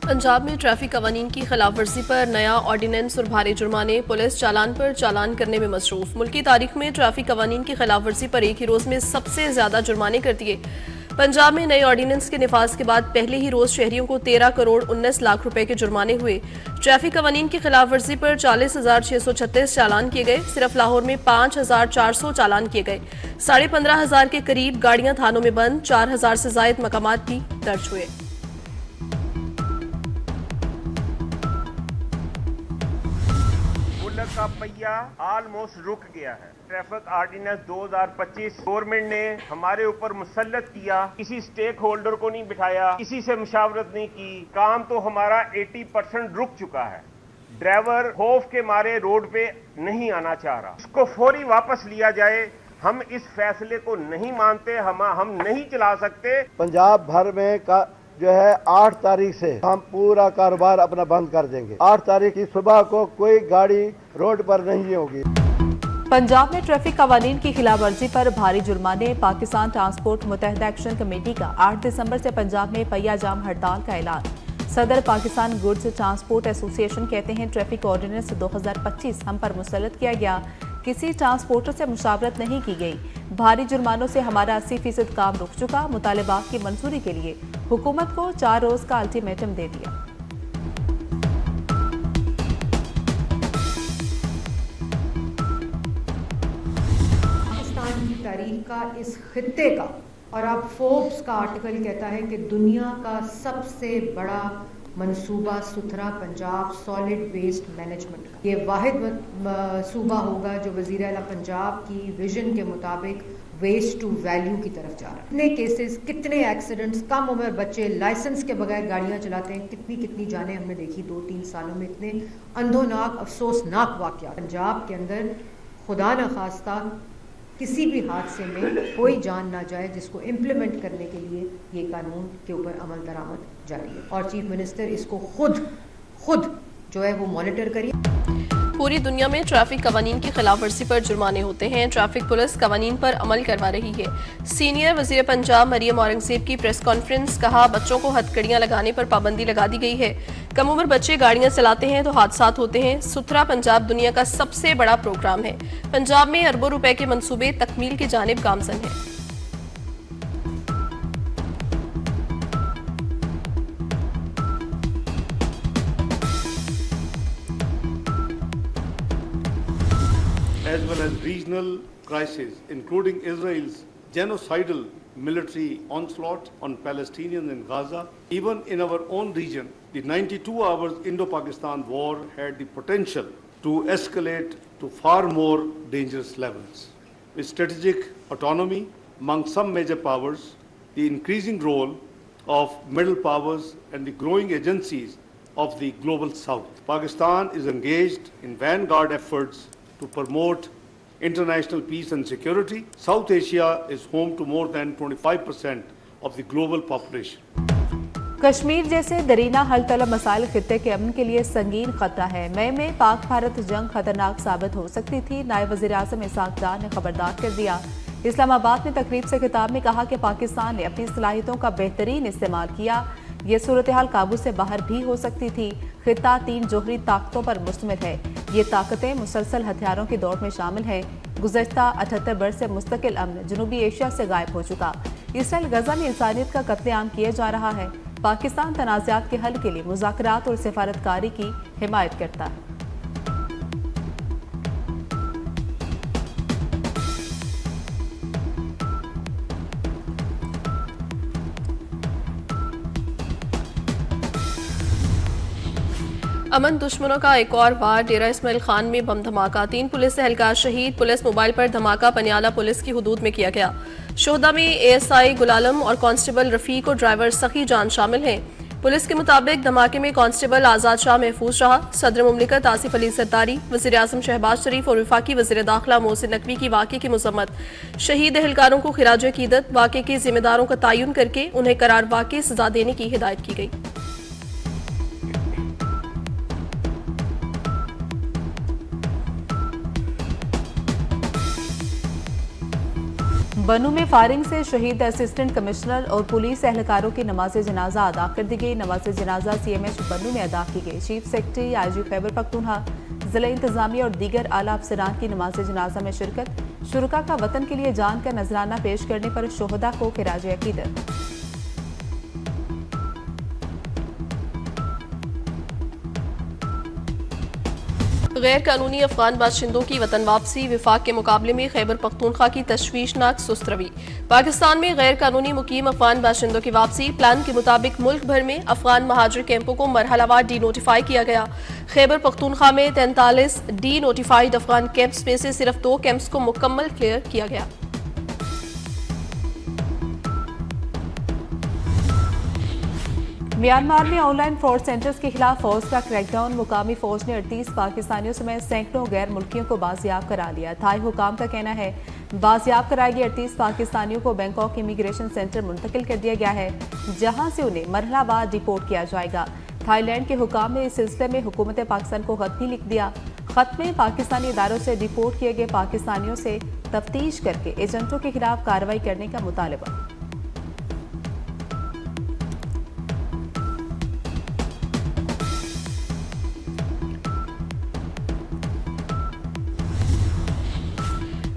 पंजाब में ट्रैफिक कवानीन की खिलाफवर्जी पर नया ऑर्डिनेंस और भारी जुर्माने, पुलिस चालान पर चालान करने में मसरूफ। मुल्की तारीख में ट्रैफिक कवानीन की खिलाफवर्जी पर एक ही रोज में सबसे ज्यादा जुर्माने कर दिए। पंजाब में नए ऑर्डिनेंस के निफाज के बाद पहले ही रोज शहरियों को 13 करोड़ 19 लाख रुपए के जुर्माने हुए। ट्रैफिक कवानीन की खिलाफवर्जी पर 40,636 चालान किए गए। सिर्फ लाहौर में 5,400 चालान किए गए। 15,500 के करीब गाड़ियां थानों में बंद, 4,000 से जायद मकामात भी दर्ज हुए। का पहिया ऑलमोस्ट रुक गया है। ट्रैफिक ऑर्डिनेंस 2025 गवर्नमेंट ने हमारे ऊपर मुसल्लत किया, किसी स्टेक होल्डर को नहीं बिठाया, किसी से मुशावरत नहीं की। काम तो हमारा 80% रुक चुका है। ड्राइवर खौफ के मारे रोड पे नहीं आना चाह रहा, इसको फौरी वापस लिया जाए। हम इस फैसले को नहीं मानते, हम नहीं चला सकते। पंजाब भर में जो है 8 तारीख से हम पूरा कारोबार अपना बंद कर देंगे। 8 तारीख की सुबह को कोई गाड़ी रोड पर नहीं होगी। पंजाब में ट्रैफिक कवानीन की खिलाफवर्जी पर भारी जुर्माने। पाकिस्तान ट्रांसपोर्ट मुत्तहिदा एक्शन कमेटी का 8 दिसंबर से पंजाब में पहिया जाम हड़ताल का ऐलान। सदर पाकिस्तान गुड्स ट्रांसपोर्ट एसोसिएशन कहते हैं ट्रैफिक ऑर्डिनेंस 2025 हम पर मुसल्लत किया गया, किसी ट्रांसपोर्टर से मुशावरत नहीं की गई। भारी जुर्मानों से हमारा 80% काम रुक चुका। मुतालबात की मंजूरी के लिए हुकूमत को 4 रोज का अल्टीमेटम दे दिया। पाकिस्तान की तारीख का, इस खित्ते का, और अब फोर्ब्स का आर्टिकल कहता है कि दुनिया का सबसे बड़ा मंसूबा सुथरा पंजाब सॉलिड वेस्ट मैनेजमेंट का ये वाहिद सूबा होगा जो वज़ीर आला पंजाब की विजन के मुताबिक वेस्ट टू वैल्यू की तरफ जा रहा है। कितने केसेस, कितने एक्सीडेंट्स, कम उम्र बच्चे लाइसेंस के बगैर गाड़ियां चलाते हैं, कितनी जानें हमने देखी 2-3 सालों में। इतने अंधोनाक अफसोसनाक वाक़या पंजाब के अंदर, खुदा न खास्ता किसी भी हादसे में कोई जान ना जाए, जिसको इम्प्लीमेंट करने के लिए ये कानून के ऊपर अमल दरामद जारी है। और चीफ मिनिस्टर इसको खुद जो है वो मॉनिटर करिए। पूरी दुनिया में ट्रैफिक कवानीन की खिलाफवर्जी पर जुर्माने होते हैं। ट्रैफिक पुलिस कवानीन पर अमल करवा रही है। सीनियर वजीर पंजाब मरियम औरंगजेब की प्रेस कॉन्फ्रेंस, कहा बच्चों को हथकड़ियां लगाने पर पाबंदी लगा दी गई है। कम उम्र बच्चे गाड़ियां चलाते हैं तो हादसात होते हैं। सुथरा पंजाब दुनिया का सबसे बड़ा प्रोग्राम है। पंजाब में अरबों रुपए के मंसूबे तकमील की जानिब गामजन है। as well as regional crises, including Israel's genocidal military onslaught on Palestinians in Gaza. Even in our own region, the 92 hours Indo-Pakistan war had the potential to escalate to far more dangerous levels. With strategic autonomy among some major powers, the increasing role of middle powers and the growing agencies of the global south, Pakistan is engaged in vanguard efforts to promote international peace and security. South Asia is home to more than 25% of the global population. Kashmir जैसे दरीना हल तलब मसाइल खित्ते के अमन के लिए संगीन खतरा है। मई में पाक भारत जंग खतरनाक साबित हो सकती थी। नायब वज़ीर आज़म इसहाक डार ने खबरदार कर दिया। इस्लामाबाद में तकरीब से खिताब में कहा कि पाकिस्तान ने अपनी सलाहियतों का बेहतरीन इस्तेमाल किया। ये सूरत हाल काबू से बाहर भी हो सकती थी। खित्ता 3 जोहरी ताकतों पर मुश्तमिल है। ये ताकतें मुसलसल हथियारों की दौड़ में शामिल हैं। गुज़श्ता 78 बरस से मुस्तकिल अमन जनूबी एशिया से गायब हो चुका। इसराइल गजा में इंसानियत का कत्लेआम किया जा रहा है। पाकिस्तान तनाज़ात के हल के लिए मुज़ाकरात और सिफारतकारी की हिमायत करता है। अमन दुश्मनों का एक और वार, डेरा इस्माइल खान में बम धमाका, 3 पुलिस एहलकार शहीद। पुलिस मोबाइल पर धमाका पनियाला पुलिस की हुदूद में किया गया। शोहदा में एएसआई गुलालम और कांस्टेबल रफीक और ड्राइवर सखी जान शामिल हैं। पुलिस के मुताबिक धमाके में कांस्टेबल आजाद शाह महफूज रहा। सदर मुमलिकत आसिफ अली सरदारी, वज़ीर आज़म शहबाज शरीफ और वफाकी वज़ीर दाखिला मोहसिन नकवी की वाक़े की मज़म्मत। शहीद एहलकारों को खिराज अक़ीदत, वाक़े के जिम्मेदारों का तयन करके उन्हें करार वाक़ई सजा देने की हिदायत की गई। बन्नू में फायरिंग से शहीद असिस्टेंट कमिश्नर और पुलिस एहलकारों की नमाज जनाजा अदा कर दी गई। नमाज जनाजा CMH बन्नू में अदा की गई। Chief secretary IG Khyber Pakhtunkhwa, जिला इंतजामिया और दीगर आला अफसरान की नमाज जनाजा में शिरकत। शुरका का वतन के लिए जान का नजराना पेश करने पर शोहदा को खिराज अकीदत। गैर कानूनी अफगान बाशिंदों की वतन वापसी विफाक के मुकाबले में खैबर पख्तूनख्वा की तशवीशनाक सुस्त रवी। पाकिस्तान में गैर कानूनी मुकीम अफगान बाशिंदों की वापसी प्लान के मुताबिक मुल्क भर में अफगान महाजिर कैंपों को मरहलावार डी नोटिफाई किया गया। खैबर पख्तूनख्वा में 43 डी नोटिफाइड अफगान कैंप्स में से सिर्फ 2 कैंप्स को मुकम्मल क्लियर किया गया। म्यांमार में ऑनलाइन फ्रॉड सेंटर्स के खिलाफ फौज का क्रैकडाउन। मुकामी फौज ने 38 पाकिस्तानियों समेत सैकड़ों गैर मुल्कियों को बाजियाब करा लिया। थाई हुकाम का कहना है बाजियाब कराए गए 38 पाकिस्तानियों को बैंकॉक इमिग्रेशन सेंटर मुंतकिल कर दिया गया है, जहां से उन्हें मरहलावार रिपोर्ट किया जाएगा। थाईलैंड के हुकाम ने इस सिलसिले में हुकूमत पाकिस्तान को खत भी लिख दिया। खत में पाकिस्तानी इदारों से रिपोर्ट किए गए पाकिस्तानियों से तफ्तीश करके एजेंटों के खिलाफ कार्रवाई करने का मुतालबा।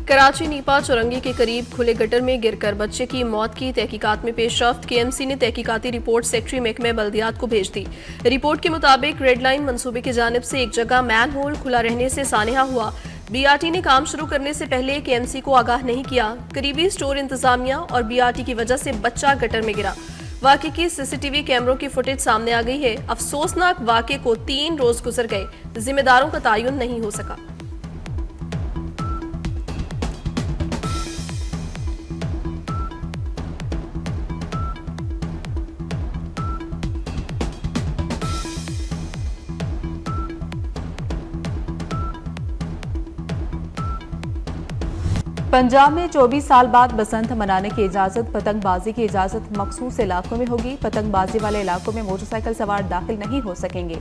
कराची नीपा चौरंगी के करीब खुले गटर में गिरकर बच्चे की मौत की तहकीकात में पेशरफ्त। KMC ने तहकीकाती रिपोर्ट सेक्रेटरी महकमे बल्दियात को भेज दी। रिपोर्ट के मुताबिक रेड लाइन मंसूबे की जानिब से एक जगह मैन होल खुला रहने से सानहा हुआ। BRT ने काम शुरू करने से पहले KMC को आगाह नहीं किया। करीबी स्टोर इंतजामिया और BRT की वजह से बच्चा गटर में गिरा। वाक़े की CCTV कैमरों की फुटेज सामने आ गई है। अफसोसनाक वाक़े को 3 रोज गुजर गए, जिम्मेदारों का तयन नहीं हो सका। पंजाब में 24 साल बाद बसंत मनाने की इजाजत। पतंगबाजी की इजाजत मखसूस इलाकों में होगी। पतंगबाजी वाले इलाकों में मोटरसाइकिल सवार दाखिल नहीं हो सकेंगे।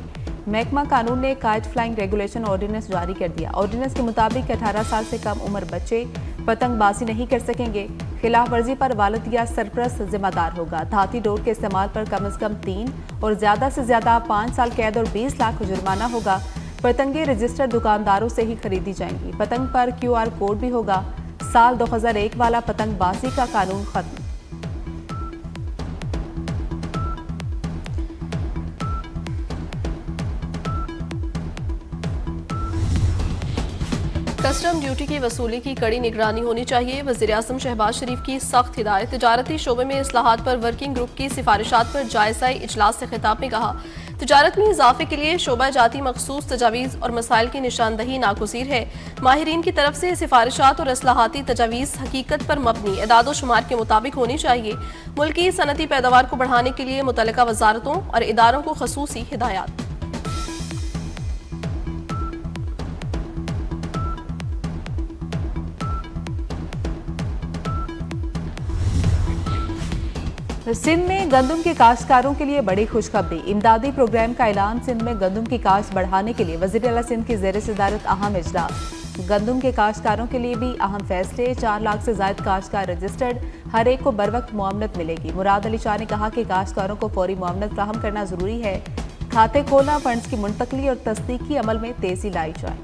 महकमा कानून ने काइट फ्लाइंग रेगुलेशन ऑर्डिनेंस जारी कर दिया। ऑर्डिनेंस के मुताबिक 18 साल से कम उम्र बच्चे पतंगबाजी नहीं कर सकेंगे। खिलाफ वर्जी पर वालिद या सरपरस्त जिम्मेदार होगा। धाती डोर के इस्तेमाल पर कम से कम 3 और ज्यादा से ज्यादा 5 साल कैद और 20 लाख जुर्माना होगा। पतंगे रजिस्टर्ड दुकानदारों से ही खरीदी जाएंगी। पतंग पर QR कोड भी होगा। साल 2001 वाला पतंगबाजी का कानून खत्म। कस्टम ड्यूटी की वसूली की कड़ी निगरानी होनी चाहिए। वज़ीर-ए-आज़म शहबाज शरीफ की सख्त हिदायत। तिजारती शोबे में इस्लाहात पर वर्किंग ग्रुप की सिफारिशात पर जायजा इजलास से खिताब में कहा, तिजारत में इजाफे के लिए शोबा जाती मखसूस तजावीज़ और मसाइल की निशानदही नागुज़ीर है। माहिरीन की तरफ से सिफारिशात और इस्लाहाती तजावीज़ हकीकत पर मबनी एदाद शुमार के मुताबिक होनी चाहिए। मुल्की सनती पैदावार को बढ़ाने के लिए मुतल्लिका वजारतों और इदारों को खसूसी हिदायत। सिंध में गंदम के काश्तकारों के लिए बड़ी खुशखबरी। इमदादी प्रोग्राम का ऐलान। सिंध में गंदम की काश्त बढ़ाने के लिए वज़ीर आला सिंध की ज़ेर सदारत अहम इजलास। गंदम के काश्तकारों के लिए भी अहम फैसले। 4 लाख से ज्यादा काश्तकार रजिस्टर्ड। हर एक को बर वक्त मुआवनत मिलेगी। मुराद अली शाह ने कहा कि काश्तकारों को फौरी मुआवनत फ्राहम करना जरूरी है। खाते खोलना, फंड्स की मुंतकली और तस्दीकी अमल में तेजी लाई जाए।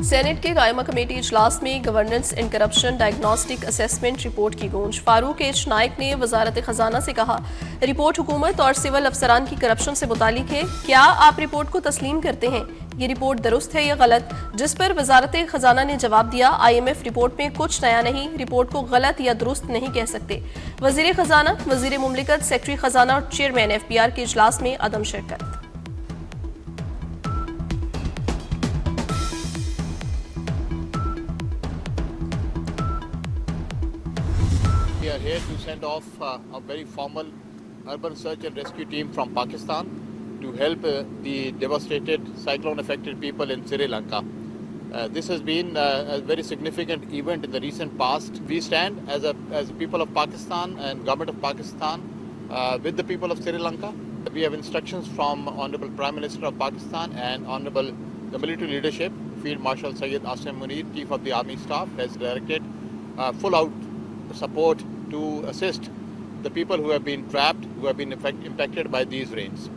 सेनेट के कायमा कमेटी इजलास में governance and corruption diagnostic assessment report की गूंज। फारूक एच नाइक ने वजारत खजाना से कहा, रिपोर्ट हुकूमत और सिविल अफसरान की करप्शन से मुतालिक है। क्या आप रिपोर्ट को तस्लीम करते हैं? ये रिपोर्ट दुरुस्त है या गलत? जिस पर वजारत खजाना ने जवाब दिया, IMF रिपोर्ट में कुछ नया नहीं, रिपोर्ट को गलत या दुरुस्त नहीं कह सकते। वजीर खजाना, वजीर मुमलिकत, सेक्रेटरी खजाना और चेयरमैन FPR के इजलास में अदम शिरकत। We are here to send off a very formal urban search and rescue team from Pakistan to help the devastated cyclone-affected people in Sri Lanka. This has been a very significant event in the recent past. We stand as a people of Pakistan and government of Pakistan with the people of Sri Lanka. We have instructions from Honorable Prime Minister of Pakistan and Honorable the military leadership. Field Marshal Syed Asim Munir, Chief of the Army Staff, has directed full out support to assist the people who have been trapped, who have been impacted by these rains.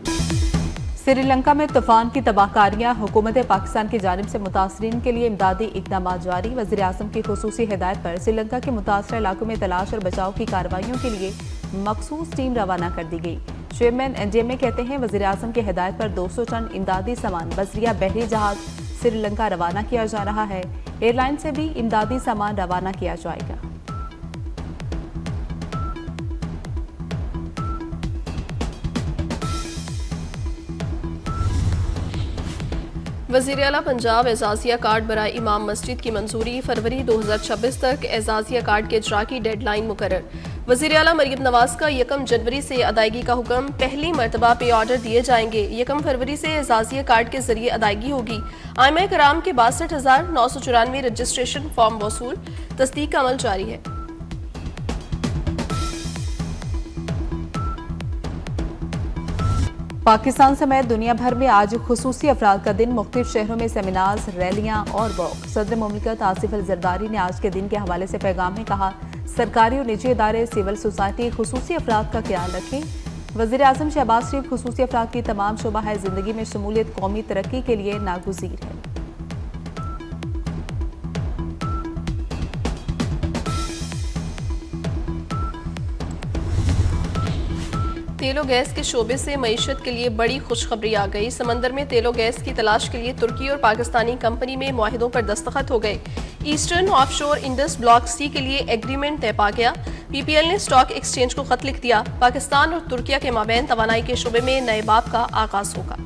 Sri Lanka में तूफान की तबाहकारियां, हुकूमत पाकिस्तान की जानिब से मुतासरीन के लिए इमदादी इक़दामात जारी। वज़ीर-ए-आज़म की खुसूसी हिदायत पर श्रीलंका के मुतासर इलाकों में तलाश और बचाव की कार्रवाइयों के लिए मखसूस टीम रवाना कर दी गई। चेयरमैन एनडीएमए कहते हैं वज़ीर-ए-आज़म की हिदायत पर 200 टन इमदादी सामान बजरिया बहरी जहाज श्रीलंका रवाना किया जा रहा है। एयरलाइन से भी इमदादी सामान रवाना किया जाएगा। वज़ीर आला पंजाब एजाजिया कार्ड बराए इमाम मस्जिद की मंजूरी। फरवरी 2026 तक एजाजिया कार्ड के इजरा की डेडलाइन मुकर्रर। वज़ीर आला मरीम नवाज का 1 जनवरी से अदायगी का हुक्म। पहली मरतबा पे ऑर्डर दिए जाएंगे। 1 फरवरी से एजाजिया कार्ड के जरिए अदायगी होगी। आइमा कराम के 62,994 रजिस्ट्रेशन फॉर्म वसूल। तस्दीक का अमल जारी है। पाकिस्तान समेत दुनिया भर में आज खुसूसी अफराद का दिन। मुख्तलिफ शहरों में सेमिनार्स, रैलियां और वॉक। सदर मुमलिकत आसिफ अल जरदारी ने आज के दिन के हवाले से पैगाम में कहा, सरकारी और निजी इदारे, सिविल सोसाइटी खुसूसी अफराद का ख्याल रखें। वज़ीर-ए-आज़म शहबाज शरीफ खुसूसी अफराद की तमाम शोबा जिंदगी में शमूलियत कौमी तरक्की के लिए नागुज़ीर है। तेलो गैस के शोबे से मईशत के लिए बड़ी खुशखबरी आ गई। समंदर में तेलो गैस की तलाश के लिए तुर्की और पाकिस्तानी कंपनी में मुआहिदों पर दस्तखत हो गए। Eastern offshore Indus block C के लिए एग्रीमेंट तय पा गया। पीपीएल ने स्टॉक एक्सचेंज को खत लिख दिया। पाकिस्तान और तुर्किया के माबैन तवानाई के शोबे में नए बाब का आगाज होगा।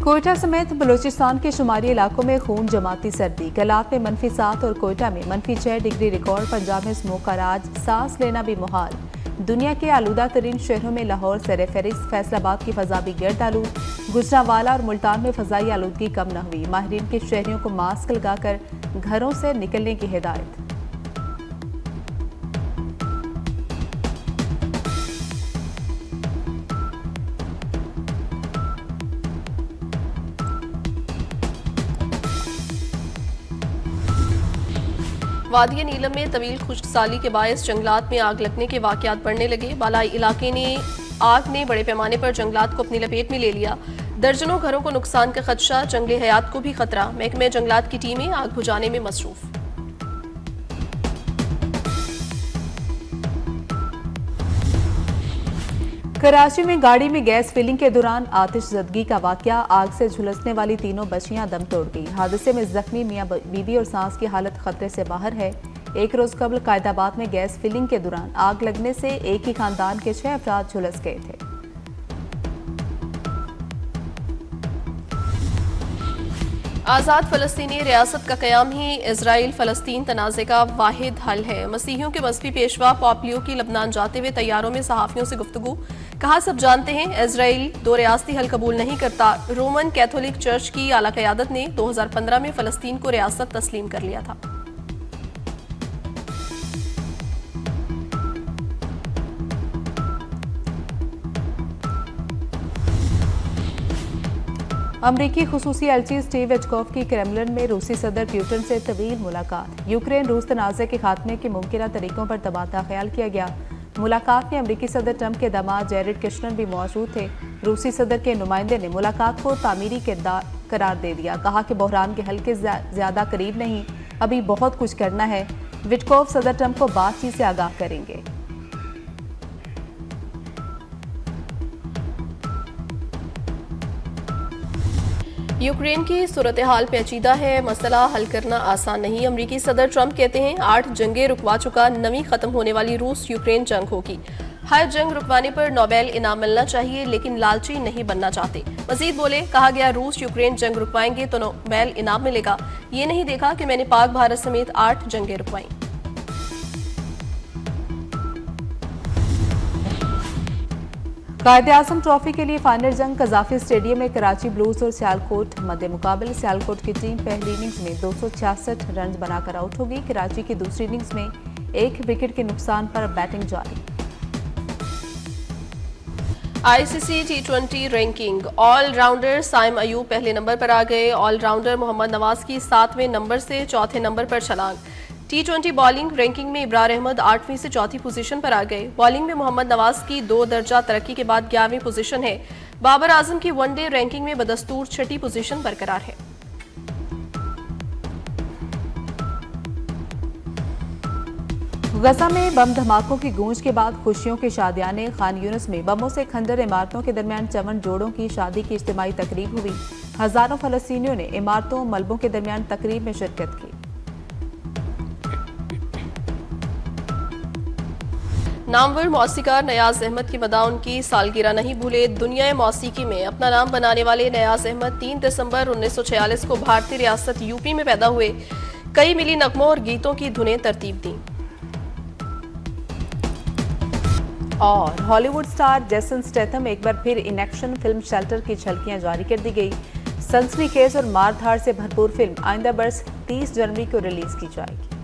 कोयटा समेत बलूचिस्तान के शुमारी इलाकों में खून जमाती सर्दी। कलात में -7 और कोयटा में -6 डिग्री रिकॉर्ड। पंजाब में स्मोक का राज, सांस लेना भी मुहाल। दुनिया के आलूदा तरीन शहरों में लाहौर सर-ए-फहरिस्त। फैसलाबाद की फजा भी गर्द आलूद। गुजरांवाला और मुल्तान में फजाई आलूदगी कम न हुई। माहिरीन के शहरियों को मास्क लगाकर घरों से निकलने की हिदायत। वादिया नीलम में तवील खुश्कसाली के बायस जंगलात में आग लगने के वाकयात बढ़ने लगे। बालाई इलाके ने आग ने बड़े पैमाने पर जंगलात को अपनी लपेट में ले लिया। दर्जनों घरों को नुकसान का खदशा, जंगली हयात को भी खतरा। महकमे जंगलात की टीमें आग बुझाने में मसरूफ। कराची में गाड़ी में गैस फिलिंग के दौरान आतिशज़दगी का वाकया। आग से झुलसने वाली तीनों बच्चियां दम तोड़ गई। हादसे में जख्मी मियां बीवी और सास की हालत खतरे से बाहर है। एक रोज कबल कायदाबाद में गैस फिलिंग के दौरान आग लगने से एक ही खानदान के 6 अफराद झुलस गए थे। आज़ाद फ़लस्तीनी रियासत का क़याम ही इजराइल फ़लस्तीन तनाज़े का वाहिद हल है। मसीहियों के मज़हबी पेशवा पॉपलियो की लबनान जाते हुए तैयारों में सहाफ़ियों से गुफ्तगू। कहा, सब जानते हैं इजराइल 2 रियासती हल कबूल नहीं करता। रोमन कैथोलिक चर्च की आला क़यादत ने 2015 में फ़लस्तीन को रियासत तस्लीम कर लिया था। अमरीकी खुसूसी एलची स्टीव विटकॉफ की क्रेमलिन में रूसी सदर पुतिन से तवील मुलाकात। यूक्रेन रूस तनाज़े के खात्मे के मुमकिन तरीकों पर तबादला ख्याल किया गया। मुलाकात में अमरीकी सदर ट्रंप के दामाद जेरेड कुशनर भी मौजूद थे। रूसी सदर के नुमाइंदे ने मुलाकात को तामीरी किरदार करार दे दिया। कहा कि बहरान के हल के ज्यादा करीब नहीं, अभी बहुत कुछ करना है। विटकॉफ सदर ट्रंप को बातचीत से आगाह करेंगे। यूक्रेन की सूरत हाल पेचीदा है, मसला हल करना आसान नहीं। अमरीकी सदर ट्रंप कहते हैं 8 जंगें रुकवा चुका, नवी खत्म होने वाली रूस यूक्रेन जंग होगी। हर जंग रुकवाने पर नोबेल इनाम मिलना चाहिए, लेकिन लालची नहीं बनना चाहते। मजीद बोले, कहा गया रूस यूक्रेन जंग रुकवाएंगे तो नोबेल इनाम मिलेगा। ये नहीं देखा कि मैंने पाक भारत समेत 8 जंगें रुकवाई। कायद-ए-आज़म ट्रॉफी के लिए फाइनल जंग कजाफी स्टेडियम में कराची ब्लूज और सियालकोट मध्य मुकाबले। सियालकोट की टीम पहली इनिंग्स में 266 रन बनाकर आउट होगी। कराची की दूसरी इनिंग्स में 1 विकेट के नुकसान पर बैटिंग जारी। ICC T20 ranking allrounder Saim Ayub पहले नंबर पर आ गए। ऑलराउंडर मोहम्मद नवाज की 7वें नंबर से चौथे नंबर पर छलांग। T20 बॉलिंग रैंकिंग में इब्रार अहमद 8वीं से चौथी पोजीशन पर आ गए। बॉलिंग में मोहम्मद नवाज की 2 दर्जा तरक्की के बाद 11वीं पोजीशन है। बाबर आजम की वनडे रैंकिंग में बदस्तूर 6ठी पोजीशन बरकरार है। गजा में बम धमाकों की गूंज के बाद खुशियों के शादियाने। खान यूनिस में बमों से खंडर इमारतों के दरमियान 54 जोड़ों की शादी की इज्तिमाई तकरीब हुई। हजारों फलस्तीनियों ने इमारतों मलबों के दरमियान तकरीब में शिरकत की। नामवर मौसीकार नयाज अहमद की मदा उनकी सालगिरह नहीं भूले। दुनिया मौसीकी में अपना नाम बनाने वाले नयाज अहमद 3 दिसंबर 1946 को भारतीय रियासत यूपी में पैदा हुए। कई मिली नगमों और गीतों की धुनें तरतीब दी। और हॉलीवुड स्टार जेसन स्टेथम एक बार फिर इन एक्शन फिल्म शेल्टर की झलकियां जारी कर दी गई। सनसनीखेज और मारधाड़ से भरपूर फिल्म आइंदा बरस 30 जनवरी को रिलीज की जाएगी।